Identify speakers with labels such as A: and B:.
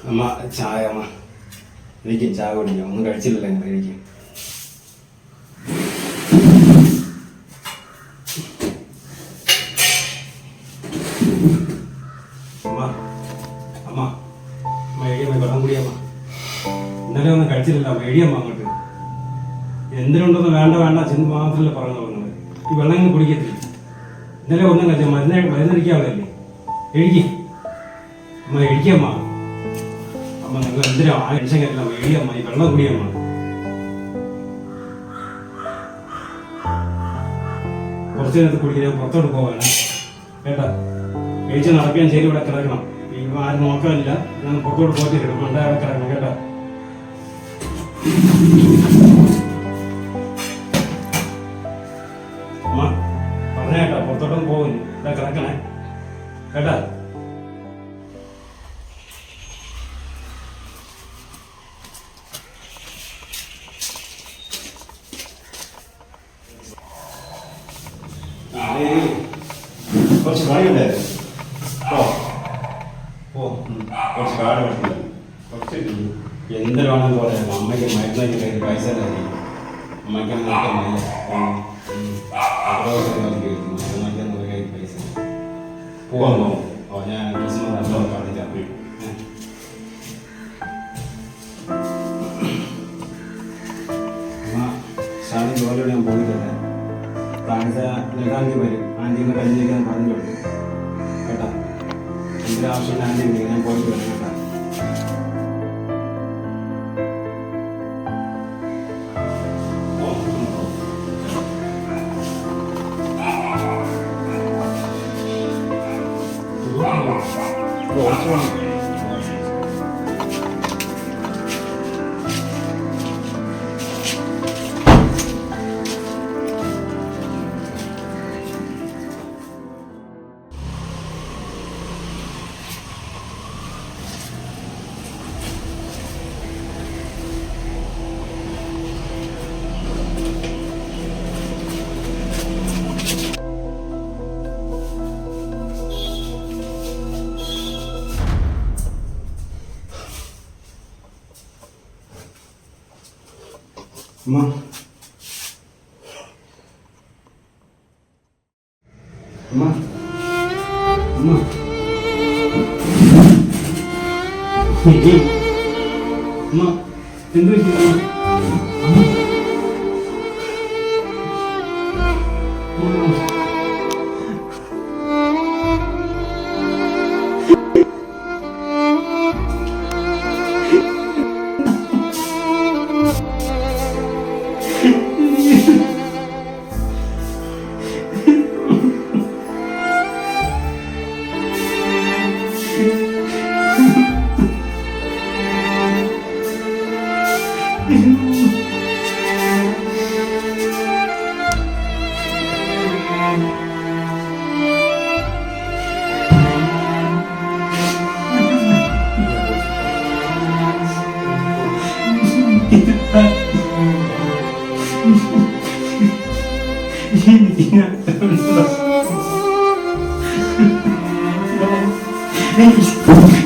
A: അമ്മ ചായ അമ്മ എനിക്കും ചായ കുടിക്കാം. ഒന്നും കഴിച്ചില്ലല്ലോ ഞങ്ങൾ കഴിക്കും. അമ്മ അമ്മ അമ്മ എഴുതിയമ്മ വെള്ളം കുടിയമ്മ. ഇന്നലെ ഒന്നും കഴിച്ചില്ലല്ലോ എഴുതിയമ്മ അങ്ങോട്ട്. എന്തിനുണ്ടെന്ന് വേണ്ട വേണ്ട ചെന്ന് മാത്രമല്ല പറഞ്ഞു പറഞ്ഞത്. ഈ വെള്ളം ഇങ്ങനെ കുടിക്കത്തില്ല. ഇന്നലെ ഒന്നും കഴിച്ച മരുന്നടിക്കാവുന്നതല്ലേ. എഴുതി അമ്മ എഴുതിയമ്മ. അമ്മ നിങ്ങൾ എന്തിനാ ആ ടെൻഷൻ കയറ്റില്ല. എഴുതിയമ്മ ഈ വെള്ളം കുടിയമ്മ. കുറച്ച് നേരത്ത് കുടിക്കാൻ പുറത്തോട്ട് പോവാണ് കേട്ടാ. കഴിച്ച് നടക്കാൻ ശരി ഇവിടെ കിടക്കണം. ഈ ആരും നോക്കാനില്ല. ഞാൻ പുറത്തോട്ട് പോയിട്ട് കിടക്കും. മണ്ട അവിടെ കിടക്കണം കേട്ടാ. അമ്മ പറഞ്ഞ കേട്ടാ പുറത്തോട്ടൊന്നും പോകില്ല. ഇവിടെ കിടക്കണേ കേട്ടാ. കുറച്ച് പണിയുണ്ടായിരുന്നു. കുറച്ച് കാട് പഠിക്കില്ല. കുറച്ച് എന്തിനാണെന്ന് പറയാം. അമ്മയ്ക്ക് മരുന്നൊക്കെ കയ്യിൽ പൈസ തരാം. അമ്മയ്ക്ക് നോക്കാൻ കയ്യിൽ പൈസ പോവാൻ പോകും. ഞാൻ ക്രിസ്മസ് നല്ലോ കാണിച്ചാൽ അമ്മ ശാന്തി ജോലിയോട് ഞാൻ പോയിട്ടില്ല. ആൻറ്റി വരും. ആൻറ്റിന്ന് കഴിഞ്ഞേക്കാൻ പറഞ്ഞു കൊടുക്കും കേട്ടാ. എന്തൊരു ആവശ്യം ആൻറ്റി ഉണ്ടെങ്കിൽ ഞാൻ പോയിട്ട് വരാം കേട്ടാ. അമ്മ അമ്മ അമ്മ അമ്മ എന്ത് പറ്റി? Thank you.